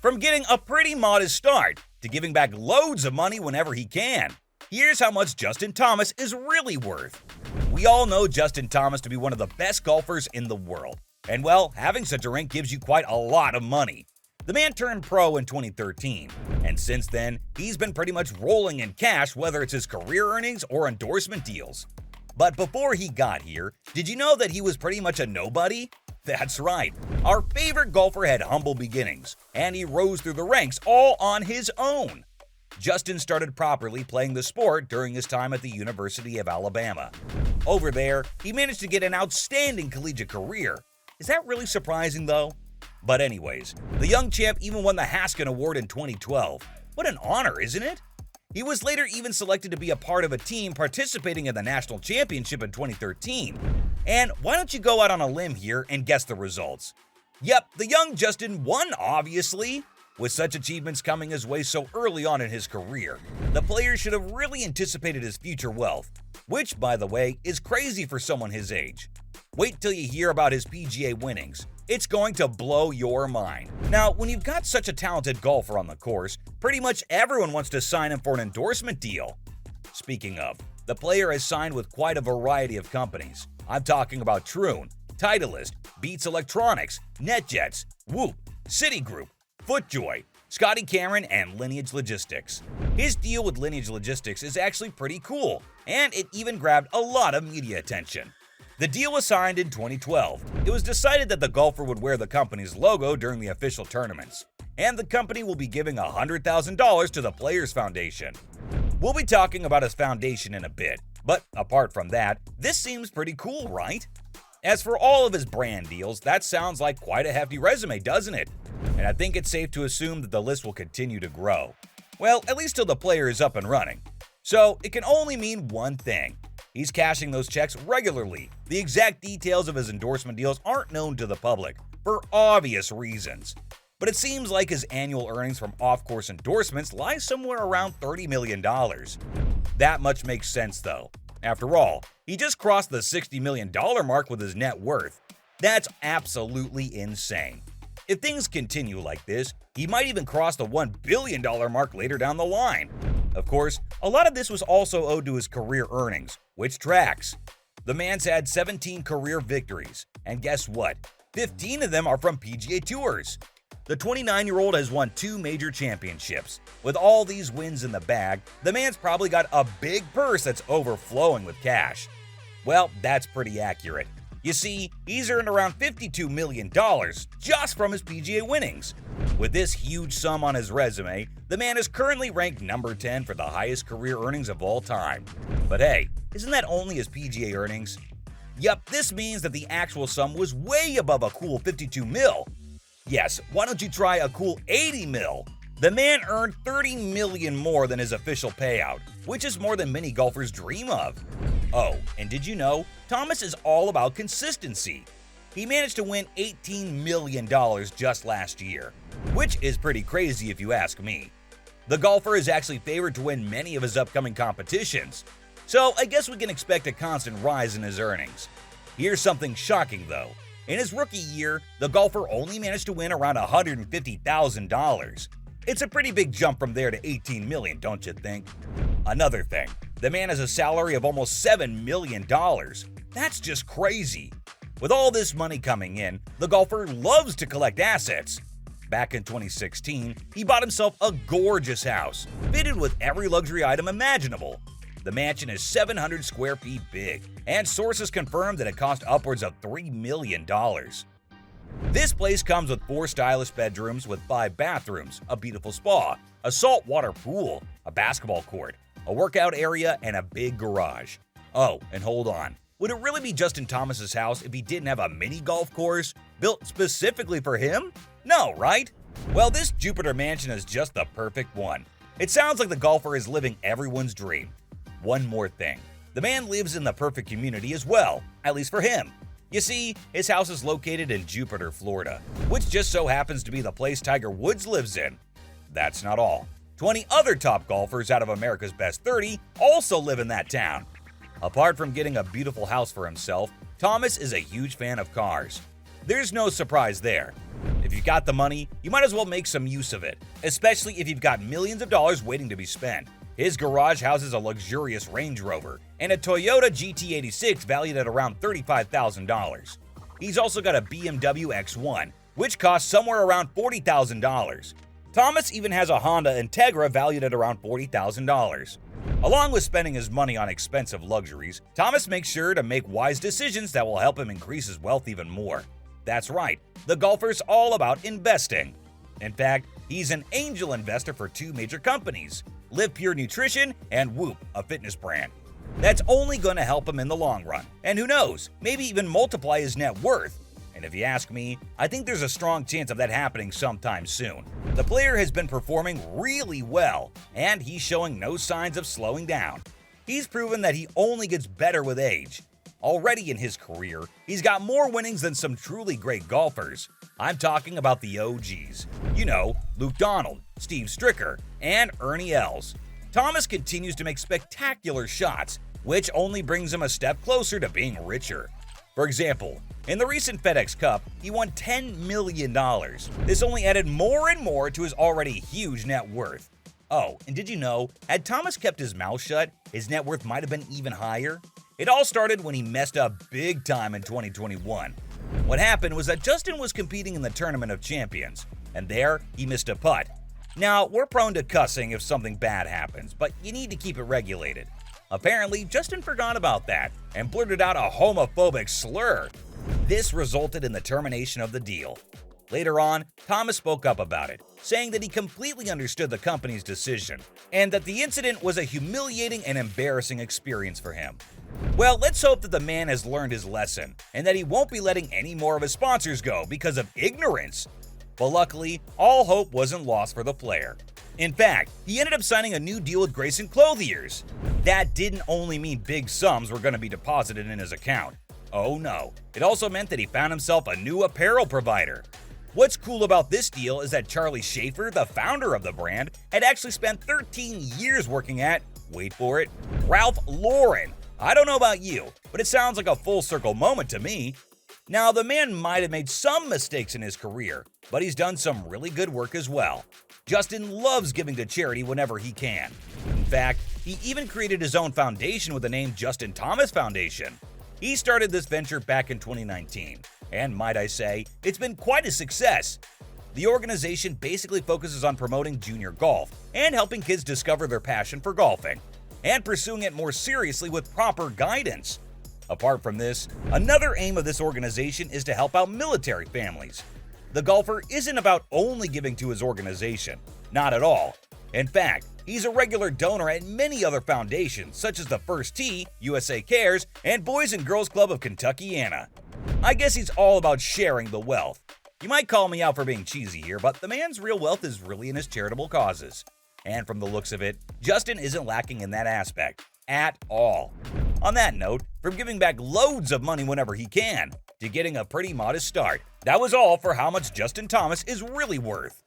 From getting a pretty modest start to giving back loads of money whenever he can. Here's how much Justin Thomas is really worth. We all know Justin Thomas to be one of the best golfers in the world. And well, having such a rank gives you quite a lot of money. The man turned pro in 2013, and since then, he's been pretty much rolling in cash, whether it's his career earnings or endorsement deals. But before he got here, did you know that he was pretty much a nobody? That's right, our favorite golfer had humble beginnings, and he rose through the ranks all on his own. Justin started properly playing the sport during his time at the University of Alabama. Over there, he managed to get an outstanding collegiate career. Is that really surprising though? But anyways, the young champ even won the Haskin Award in 2012. What an honor, isn't it? He was later even selected to be a part of a team participating in the national championship in 2013. And why don't you go out on a limb here and guess the results? Yep, the young Justin won, obviously. With such achievements coming his way so early on in his career, the player should have really anticipated his future wealth, which, by the way, is crazy for someone his age. Wait till you hear about his PGA winnings. It's going to blow your mind. Now, when you've got such a talented golfer on the course, pretty much everyone wants to sign him for an endorsement deal. Speaking of, the player has signed with quite a variety of companies. I'm talking about Troon, Titleist, Beats Electronics, NetJets, Whoop, Citigroup, FootJoy, Scotty Cameron, and Lineage Logistics. His deal with Lineage Logistics is actually pretty cool, and it even grabbed a lot of media attention. The deal was signed in 2012. It was decided that the golfer would wear the company's logo during the official tournaments, and the company will be giving $100,000 to the Players Foundation. We'll be talking about his foundation in a bit, but apart from that, this seems pretty cool, right? As for all of his brand deals, that sounds like quite a hefty resume, doesn't it? And I think it's safe to assume that the list will continue to grow. Well, at least till the player is up and running. So it can only mean one thing. He's cashing those checks regularly. The exact details of his endorsement deals aren't known to the public, for obvious reasons. But it seems like his annual earnings from off-course endorsements lie somewhere around $30 million. That much makes sense though. After all, he just crossed the $60 million mark with his net worth. That's absolutely insane. If things continue like this, he might even cross the $1 billion mark later down the line. Of course, a lot of this was also owed to his career earnings, which tracks. The man's had 17 career victories, and guess what? 15 of them are from PGA Tours. The 29-year-old has won 2 major championships. With all these wins in the bag, the man's probably got a big purse that's overflowing with cash. Well, that's pretty accurate. You see, he's earned around $52 million just from his PGA winnings. With this huge sum on his resume, the man is currently ranked number 10 for the highest career earnings of all time. But hey, isn't that only his PGA earnings? Yup, this means that the actual sum was way above a cool 52 mil. Yes, why don't you try a cool 80 mil? The man earned $30 million more than his official payout, which is more than many golfers dream of. Oh, and did you know, Thomas is all about consistency. He managed to win $18 million just last year, which is pretty crazy if you ask me. The golfer is actually favored to win many of his upcoming competitions, so I guess we can expect a constant rise in his earnings. Here's something shocking though. In his rookie year, the golfer only managed to win around $150,000. It's a pretty big jump from there to $18 million, don't you think? Another thing, the man has a salary of almost $7 million. That's just crazy. With all this money coming in, the golfer loves to collect assets. Back in 2016, he bought himself a gorgeous house, fitted with every luxury item imaginable. The mansion is 700 square feet big, and sources confirm that it cost upwards of $3 million. This place comes with 4 stylish bedrooms with 5 bathrooms, a beautiful spa, a saltwater pool, a basketball court, a workout area, and a big garage. Oh, and hold on. Would it really be Justin Thomas's house if he didn't have a mini golf course built specifically for him? No, right? Well, this Jupiter mansion is just the perfect one. It sounds like the golfer is living everyone's dream. One more thing. The man lives in the perfect community as well, at least for him. You see, his house is located in Jupiter, Florida, which just so happens to be the place Tiger Woods lives in. That's not all. 20 other top golfers out of America's Best 30 also live in that town. Apart from getting a beautiful house for himself, Thomas is a huge fan of cars. There's no surprise there. If you've got the money, you might as well make some use of it, especially if you've got millions of dollars waiting to be spent. His garage houses a luxurious Range Rover and a Toyota GT86 valued at around $35,000. He's also got a BMW X1, which costs somewhere around $40,000. Thomas even has a Honda Integra valued at around $40,000. Along with spending his money on expensive luxuries, Thomas makes sure to make wise decisions that will help him increase his wealth even more. That's right, the golfer's all about investing. In fact, he's an angel investor for two major companies, Live Pure Nutrition and Whoop, a fitness brand. That's only going to help him in the long run, and who knows, maybe even multiply his net worth. And if you ask me, I think there's a strong chance of that happening sometime soon. The player has been performing really well, and he's showing no signs of slowing down. He's proven that he only gets better with age. Already in his career, he's got more winnings than some truly great golfers. I'm talking about the OGs. You know, Luke Donald, Steve Stricker, and Ernie Els. Thomas continues to make spectacular shots, which only brings him a step closer to being richer. For example, in the recent FedEx Cup, he won $10 million. This only added more and more to his already huge net worth. Oh, and did you know, had Thomas kept his mouth shut, his net worth might have been even higher? It all started when he messed up big time in 2021. What happened was that Justin was competing in the Tournament of Champions, and there he missed a putt. Now, we're prone to cussing if something bad happens, but you need to keep it regulated. Apparently, Justin forgot about that and blurted out a homophobic slur. This resulted in the termination of the deal. Later on, Thomas spoke up about it, saying that he completely understood the company's decision and that the incident was a humiliating and embarrassing experience for him. Well, let's hope that the man has learned his lesson and that he won't be letting any more of his sponsors go because of ignorance. But luckily, all hope wasn't lost for the player. In fact, he ended up signing a new deal with Grayson Clothiers. That didn't only mean big sums were going to be deposited in his account. Oh no, it also meant that he found himself a new apparel provider. What's cool about this deal is that Charlie Schaefer, the founder of the brand, had actually spent 13 years working at, wait for it, Ralph Lauren. I don't know about you, but it sounds like a full circle moment to me. Now, the man might have made some mistakes in his career, but he's done some really good work as well. Justin loves giving to charity whenever he can. In fact, he even created his own foundation with the name Justin Thomas Foundation. He started this venture back in 2019, and might I say, it's been quite a success. The organization basically focuses on promoting junior golf and helping kids discover their passion for golfing, and pursuing it more seriously with proper guidance. Apart from this, another aim of this organization is to help out military families. The golfer isn't about only giving to his organization, not at all. In fact, he's a regular donor at many other foundations such as the First Tee, USA Cares, and Boys and Girls Club of Kentuckiana. I guess he's all about sharing the wealth. You might call me out for being cheesy here, but the man's real wealth is really in his charitable causes. And from the looks of it, Justin isn't lacking in that aspect at all. On that note, from giving back loads of money whenever he can, to getting a pretty modest start, that was all for how much Justin Thomas is really worth.